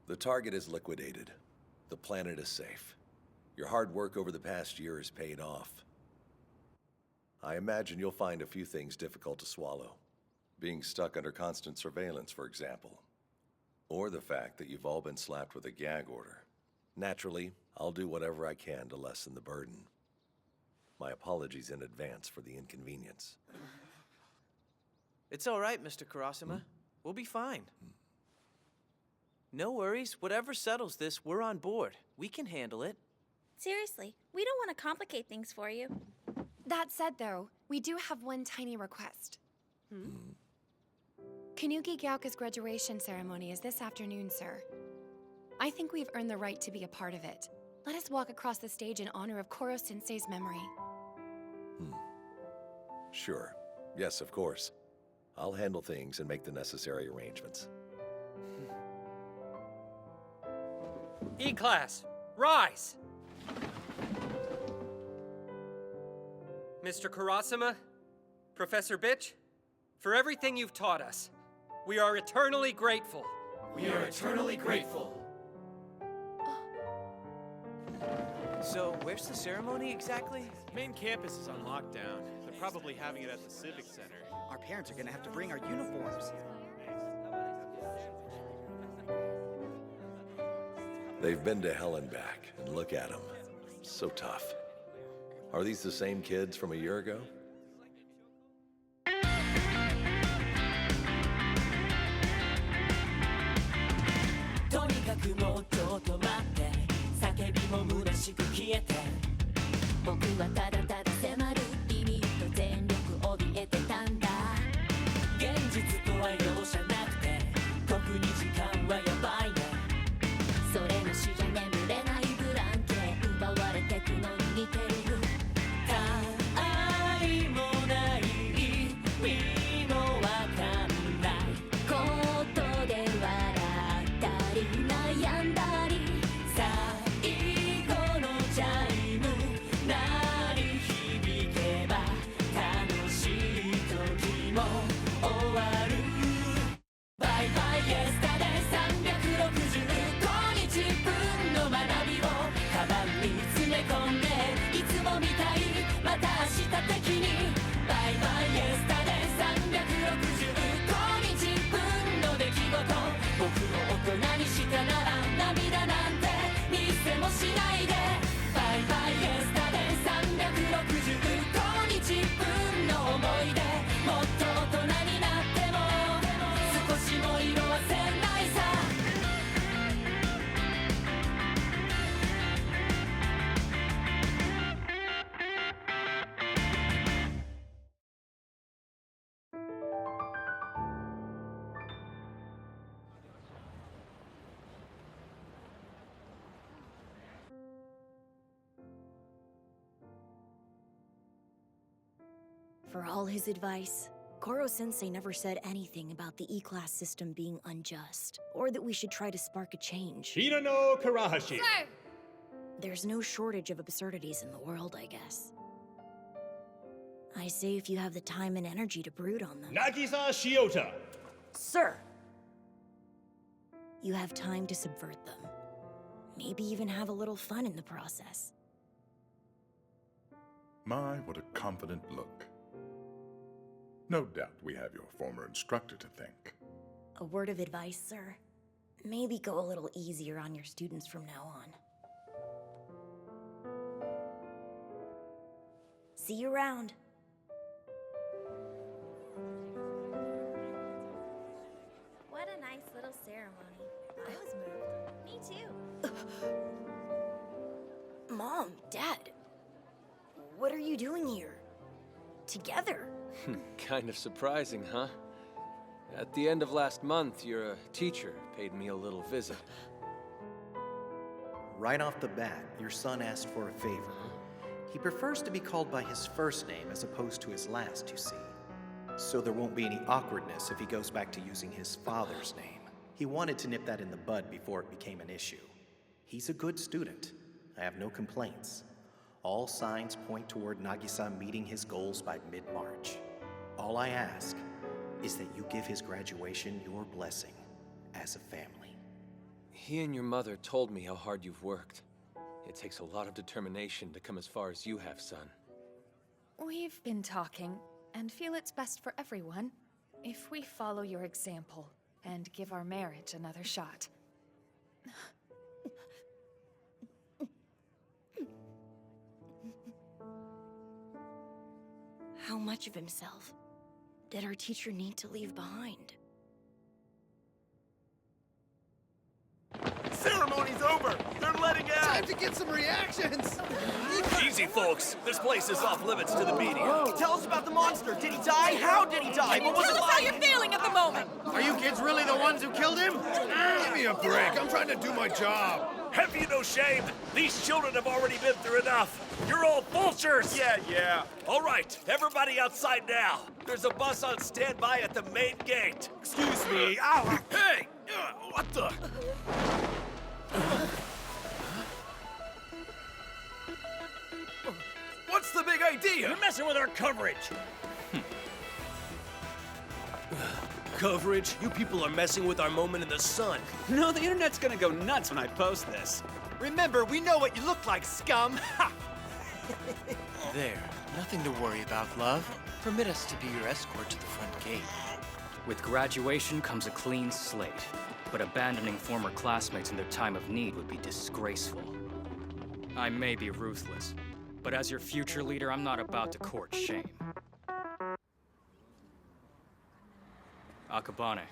The target is liquidated. The planet is safe. Your hard work over the past year has paid off. I imagine you'll find a few things difficult to swallow. Being stuck under constant surveillance, for example. Or the fact that you've all been slapped with a gag order. Naturally, I'll do whatever I can to lessen the burden. My apologies in advance for the inconvenience. It's all right, Mr. Kurosama. We'll be fine. No worries. Whatever settles this, we're on board. We can handle it. Seriously, we don't want to complicate things for you. That said, though, we do have one tiny request. Kanuki Gyauka's graduation ceremony is this afternoon, sir. I think we've earned the right to be a part of it. Let us walk across the stage in honor of Koro Sensei's memory. Sure. Yes, of course. I'll handle things and make the necessary arrangements. E-class, rise! Mr. Kurosama, Professor Bitch, for everything you've taught us, we are eternally grateful. We are eternally grateful. So, where's the ceremony exactly? Main campus is on lockdown. They're probably having it at the Civic Center. Our parents are gonna have to bring our uniforms. They've been to hell and back, and look at them. So tough. Are these the same kids from a year ago? For all his advice, Koro Sensei never said anything about the E-class system being unjust, or that we should try to spark a change. Hina no Karahashi! Sir! There's no shortage of absurdities in the world, I guess. I say if you have the time and energy to brood on them. Nagisa Shiota! Sir! You have time to subvert them. Maybe even have a little fun in the process. My, what a confident look. No doubt we have your former instructor to thank. A word of advice, sir. Maybe go a little easier on your students from now on. See you around. What a nice little ceremony. I was moved. Me too. Mom, Dad, what are you doing here? Together? Kind of surprising, huh? At the end of last month, your teacher paid me a little visit. Right off the bat, your son asked for a favor. He prefers to be called by his first name as opposed to his last, you see. So there won't be any awkwardness if he goes back to using his father's name. He wanted to nip that in the bud before it became an issue. He's a good student. I have no complaints. All signs point toward Nagisa meeting his goals by mid-March. All I ask is that you give his graduation your blessing as a family. He and your mother told me how hard you've worked. It takes a lot of determination to come as far as you have, son. We've been talking, and feel it's best for everyone if we follow your example and give our marriage another shot. How much of himself did our teacher need to leave behind? Ceremony's over! They're letting out! Time to get some reactions! Easy, folks. This place is off limits to the media. Tell us about the monster. Did he die? How did he die? What was it like? How you're feeling at the moment? Are you kids really the ones who killed him? Give me a break. I'm trying to do my job. Have you no shame? These children have already been through enough. You're all vultures! Yeah. All right, everybody outside now. There's a bus on standby at the main gate. Excuse me. Ow! Hey! What the? What's the big idea? You're messing with our coverage. Coverage? You people are messing with our moment in the sun. No, the internet's gonna go nuts when I post this. Remember, we know what you look like, scum! There. Nothing to worry about, love. Permit us to be your escort to the front gate. With graduation comes a clean slate, but abandoning former classmates in their time of need would be disgraceful. I may be ruthless, but as your future leader, I'm not about to court shame. Akabane.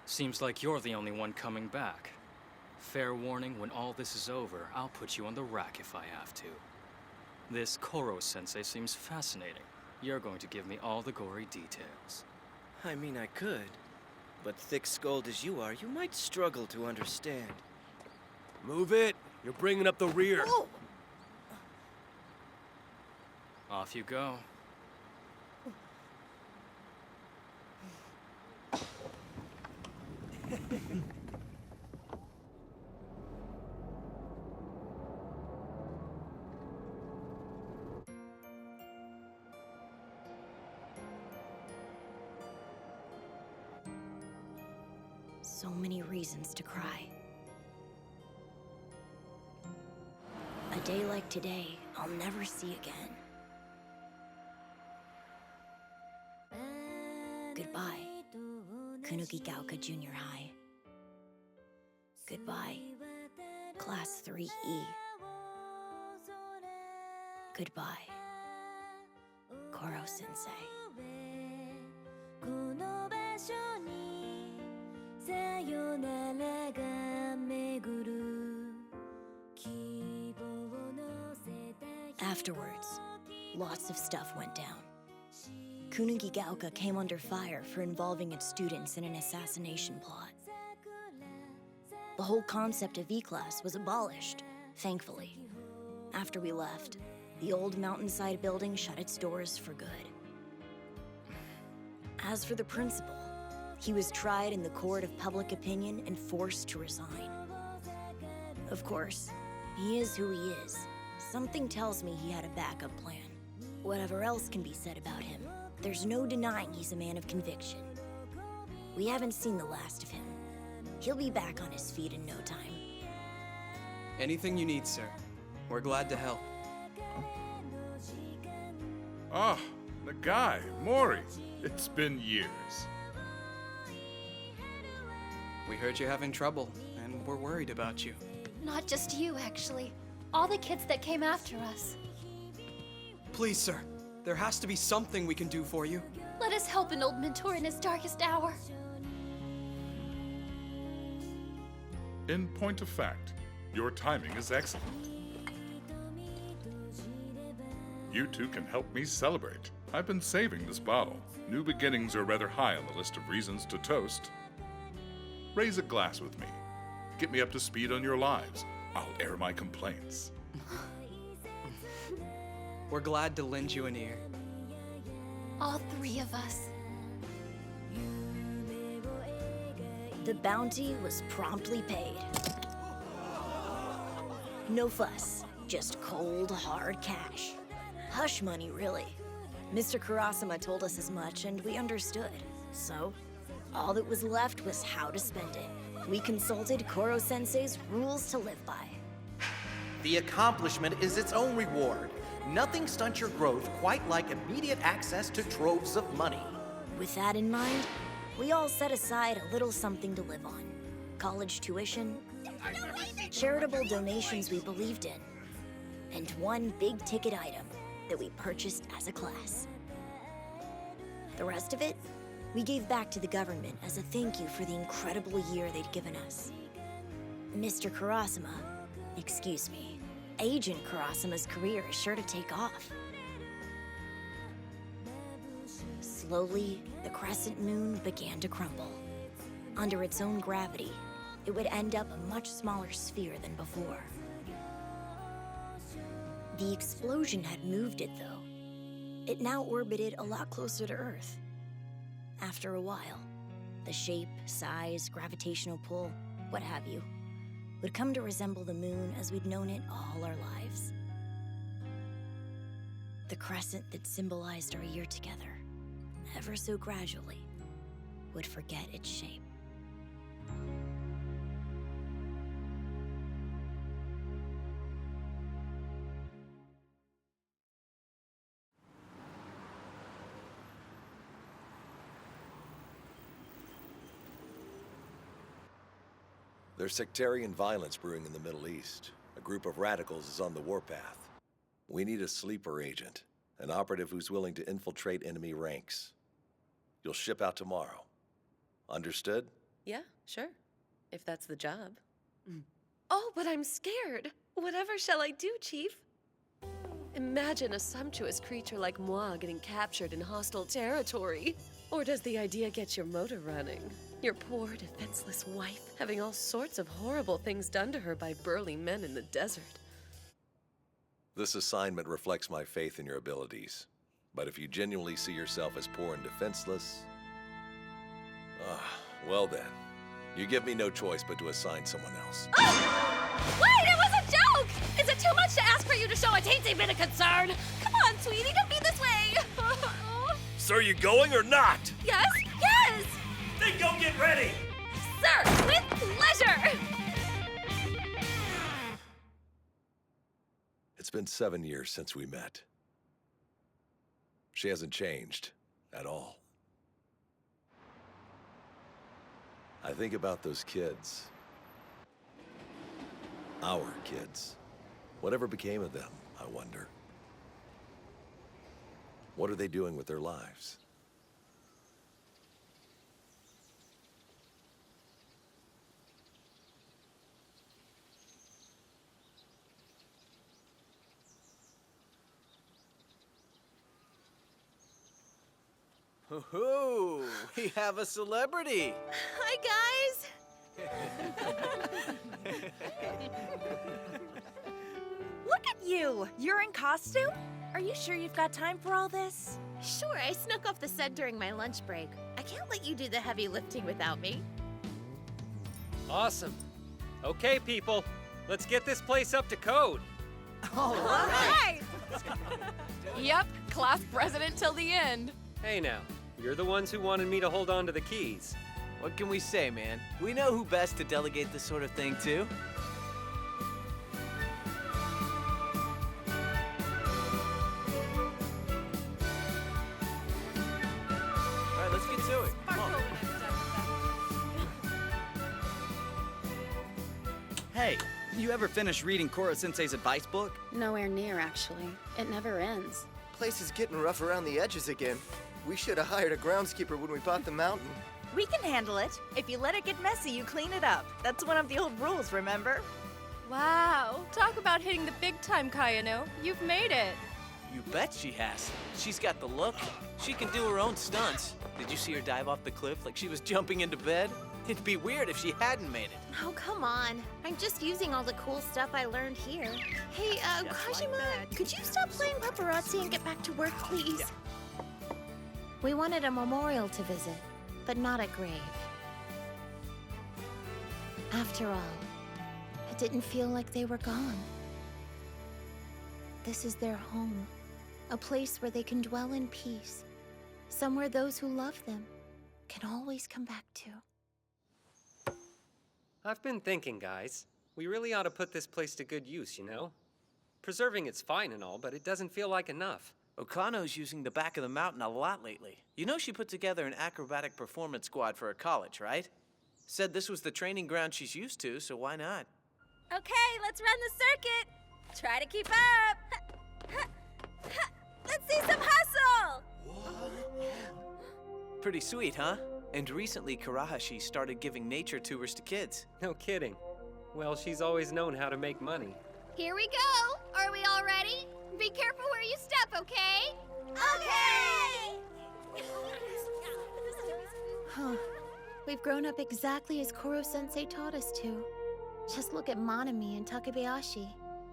Seems like you're the only one coming back. Fair warning, when all this is over, I'll put you on the rack if I have to. This Koro Sensei seems fascinating. You're going to give me all the gory details. I mean, I could. But thick-skulled as you are, you might struggle to understand. Move it. You're bringing up the rear. Whoa. Off you go. So many reasons to cry. A day like today, I'll never see again. Goodbye, Kunugigaoka Junior High. Goodbye, Class 3E. Goodbye, Koro Sensei. Afterwards, lots of stuff went down. Kunugigaoka came under fire for involving its students in an assassination plot. The whole concept of E-Class was abolished, thankfully. After we left, the old mountainside building shut its doors for good. As for the principal, he was tried in the court of public opinion and forced to resign. Of course, he is who he is. Something tells me he had a backup plan. Whatever else can be said about him, there's no denying he's a man of conviction. We haven't seen the last of him. He'll be back on his feet in no time. Anything you need, sir. We're glad to help. Ah, the guy, Mori. It's been years. We heard you're having trouble, and we're worried about you. Not just you, actually. All the kids that came after us. Please, sir. There has to be something we can do for you. Let us help an old mentor in his darkest hour. In point of fact, your timing is excellent. You two can help me celebrate. I've been saving this bottle. New beginnings are rather high on the list of reasons to toast. Raise a glass with me. Get me up to speed on your lives. I'll air my complaints. We're glad to lend you an ear. All three of us. The bounty was promptly paid. No fuss, just cold, hard cash. Hush money, really. Mr. Kurasama told us as much, and we understood. So, All that was left was how to spend it. We consulted Koro Sensei's rules to live by. The accomplishment is its own reward. Nothing stunts your growth quite like immediate access to troves of money. With that in mind, we all set aside a little something to live on. College tuition, charitable donations we believed in, and one big-ticket item that we purchased as a class. The rest of it, we gave back to the government as a thank you for the incredible year they'd given us. Mr. Kurasama, excuse me, Agent Kurasama's career is sure to take off. Slowly, the crescent moon began to crumble. Under its own gravity, it would end up a much smaller sphere than before. The explosion had moved it, though. It now orbited a lot closer to Earth. After a while, the shape, size, gravitational pull, what have you, would come to resemble the moon as we'd known it all our lives. The crescent that symbolized our year together, ever so gradually, would forget its shape. There's sectarian violence brewing in the Middle East. A group of radicals is on the warpath. We need a sleeper agent, an operative who's willing to infiltrate enemy ranks. You'll ship out tomorrow. Understood? Yeah, sure. If that's the job. Oh, but I'm scared. Whatever shall I do, Chief? Imagine a sumptuous creature like moi getting captured in hostile territory. Or does the idea get your motor running? Your poor, defenseless wife having all sorts of horrible things done to her by burly men in the desert. This assignment reflects my faith in your abilities. But if you genuinely see yourself as poor and defenseless, well then, you give me no choice but to assign someone else. Oh! Wait, it was a joke! Is it too much to ask for you to show a teensy bit of concern? Come on, sweetie, don't be this way! So are you going or not? Yes, yes! Then go get ready! Sir, with pleasure! It's been 7 years since we met. She hasn't changed at all. I think about those kids. Our kids. Whatever became of them, I wonder. What are they doing with their lives? Ooh, we have a celebrity. Hi, guys. Look at you! You're in costume? Are you sure you've got time for all this? Sure, I snuck off the set during my lunch break. I can't let you do the heavy lifting without me. Awesome. Okay, people, let's get this place up to code. All right! Yep, class president till the end. Hey now, you're the ones who wanted me to hold on to the keys. What can we say, man? We know who best to delegate this sort of thing to. All right, let's get to it. Come on. Hey, you ever finish reading Koro Sensei's advice book? Nowhere near, actually. It never ends. Place is getting rough around the edges again. We should have hired a groundskeeper when we bought the mountain. We can handle it. If you let it get messy, you clean it up. That's one of the old rules, remember? Wow, talk about hitting the big time, Kayano. You've made it. You bet she has. She's got the look. She can do her own stunts. Did you see her dive off the cliff like she was jumping into bed? It'd be weird if she hadn't made it. Oh, come on. I'm just using all the cool stuff I learned here. Hey, Kajima, could you stop playing paparazzi and get back to work, please? Yeah. We wanted a memorial to visit, but not a grave. After all, it didn't feel like they were gone. This is their home, a place where they can dwell in peace, somewhere those who love them can always come back to. I've been thinking, guys. We really ought to put this place to good use, you know? Preserving it's fine and all, but it doesn't feel like enough. Okano's using the back of the mountain a lot lately. You know she put together an acrobatic performance squad for her college, right? Said this was the training ground she's used to, so why not? Okay, let's run the circuit. Try to keep up. Let's see some hustle. Pretty sweet, huh? And recently, Karahashi started giving nature tours to kids. No kidding. Well, she's always known how to make money. Here we go. Are we all ready? Be careful where you step, okay? Okay! Huh. We've grown up exactly as Koro Sensei taught us to. Just look at Monami and Takebayashi.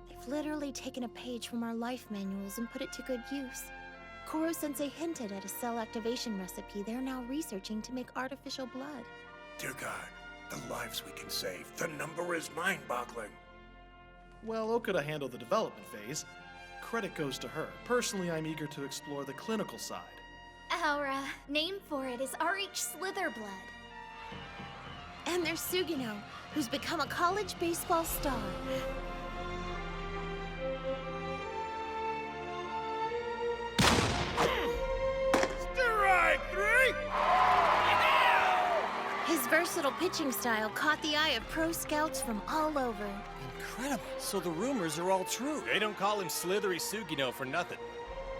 They've literally taken a page from our life manuals and put it to good use. Koro Sensei hinted at a cell activation recipe they're now researching to make artificial blood. Dear God, the lives we can save. The number is mind-boggling. Well, Okuda handled the development phase. Credit goes to her. Personally, I'm eager to explore the clinical side. Our name for it is RH Slitherblood. And there's Sugino, who's become a college baseball star. Strike three! His versatile pitching style caught the eye of pro scouts from all over. Incredible. So the rumors are all true. They don't call him Slithery Sugino for nothing.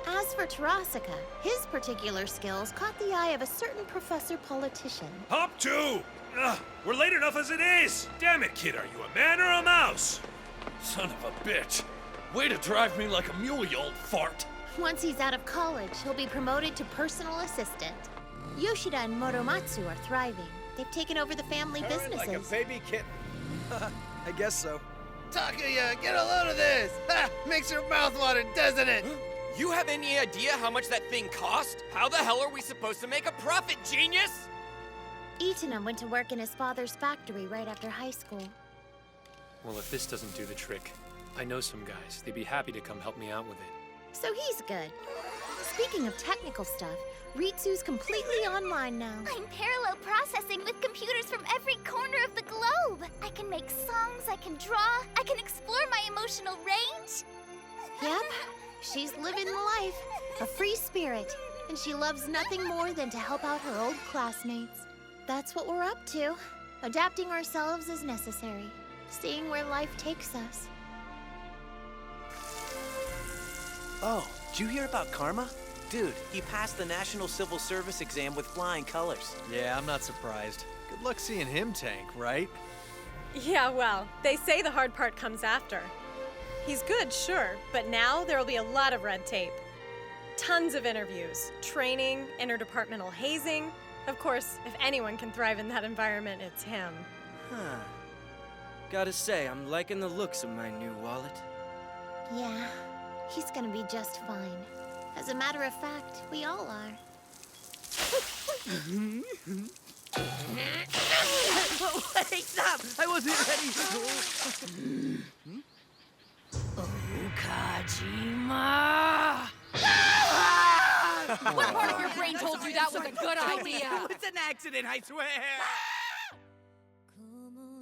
As for Tarasaka, his particular skills caught the eye of a certain professor politician. Hop two! Ugh, we're late enough as it is! Damn it, kid, are you a man or a mouse? Son of a bitch! Way to drive me like a mule, you old fart! Once he's out of college, he'll be promoted to personal assistant. Yoshida and Moromatsu are thriving. They've taken over the family businesses. Like a baby kitten. I guess so. Takuya, get a load of this! Ha! Makes your mouth water, doesn't it? You have any idea how much that thing cost? How the hell are we supposed to make a profit, genius? Itana went to work in his father's factory right after high school. Well, if this doesn't do the trick, I know some guys. They'd be happy to come help me out with it. So he's good. Speaking of technical stuff, Ritsu's completely online now. I'm parallel processing with computers from every corner of the globe. I can make songs, I can draw, I can explore my emotional range. Yep, she's living the life, a free spirit, and she loves nothing more than to help out her old classmates. That's what we're up to, adapting ourselves as necessary, seeing where life takes us. Oh, did you hear about Karma? Dude, he passed the National Civil Service exam with flying colors. Yeah, I'm not surprised. Good luck seeing him tank, right? Yeah, well, they say the hard part comes after. He's good, sure, but now there will be a lot of red tape. Tons of interviews, training, interdepartmental hazing. Of course, if anyone can thrive in that environment, it's him. Huh. Gotta say, I'm liking the looks of my new wallet. Yeah, he's gonna be just fine. As a matter of fact, we all are. Wait, stop! I wasn't ready. Kojima! What part of your brain told you that was a good idea? It was an accident, I swear!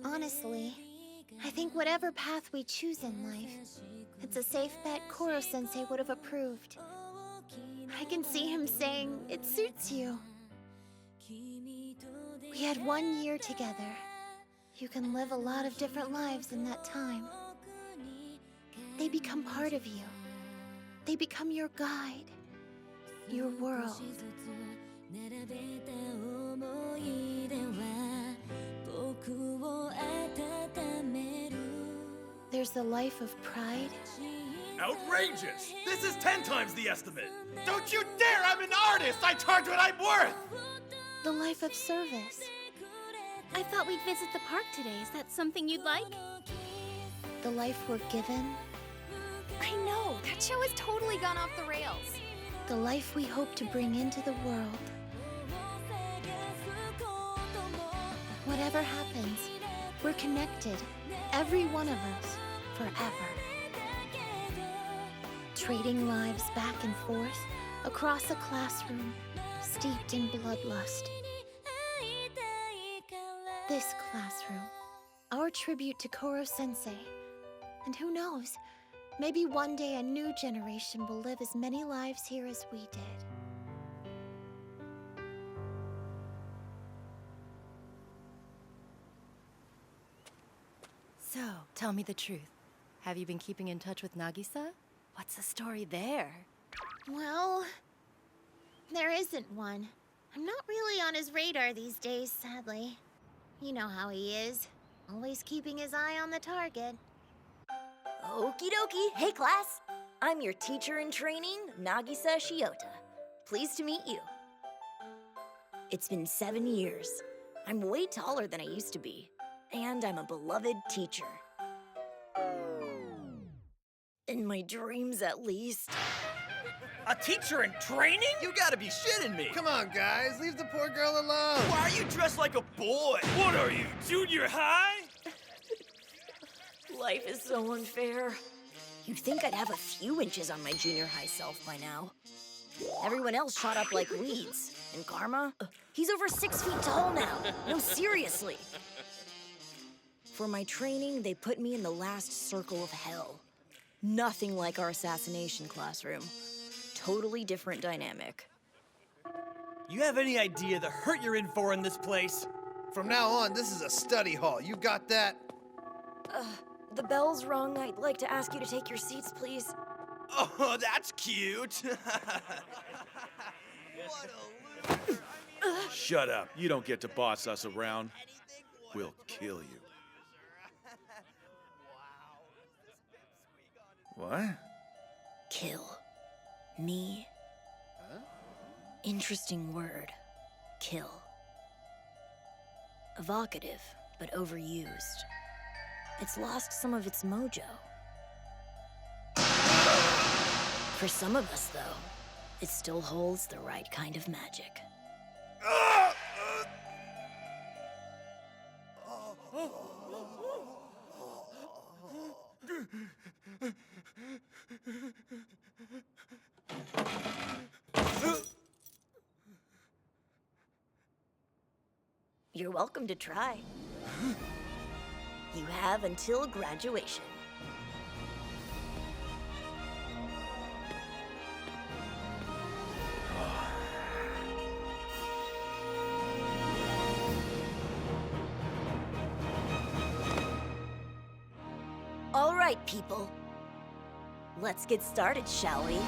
Honestly, I think whatever path we choose in life, it's a safe bet Koro Sensei would have approved. I can see him saying, "It suits you." We had 1 year together. You can live a lot of different lives in that time. They become part of you. They become your guide, your world. There's the life of pride. Outrageous! This is 10 times the estimate! Don't you dare! I'm an artist! I charge what I'm worth! The life of service. I thought we'd visit the park today. Is that something you'd like? The life we're given. I know, that show has totally gone off the rails. The life we hope to bring into the world. Whatever happens, we're connected, every one of us, forever. Trading lives back and forth, across a classroom, steeped in bloodlust. This classroom. Our tribute to Koro Sensei. And who knows, maybe one day a new generation will live as many lives here as we did. So, tell me the truth. Have you been keeping in touch with Nagisa? What's the story there? Well, there isn't one. I'm not really on his radar these days, sadly. You know how he is. Always keeping his eye on the target. Okie dokie. Hey, class. I'm your teacher in training, Nagisa Shiota. Pleased to meet you. It's been 7 years. I'm way taller than I used to be. And I'm a beloved teacher. In my dreams, at least. A teacher in training? You gotta be shitting me. Come on, guys. Leave the poor girl alone. Why are you dressed like a boy? What are you, junior high? Life is so unfair. You'd think I'd have a few inches on my junior high self by now. Everyone else shot up like weeds. And Karma? He's over 6 feet tall now. No, seriously. For my training, they put me in the last circle of hell. Nothing like our assassination classroom. Totally different dynamic. You have any idea the hurt you're in for in this place? From now on, this is a study hall. You got that? The bell's rung. I'd like to ask you to take your seats, please. Oh, that's cute. Shut up. You don't get to boss us around. We'll kill you. What? Kill. Me? Huh? Interesting word. Kill. Evocative, but overused. It's lost some of its mojo. For some of us, though, it still holds the right kind of magic. You're welcome to try. You have until graduation. All right, people. Let's get started, shall we?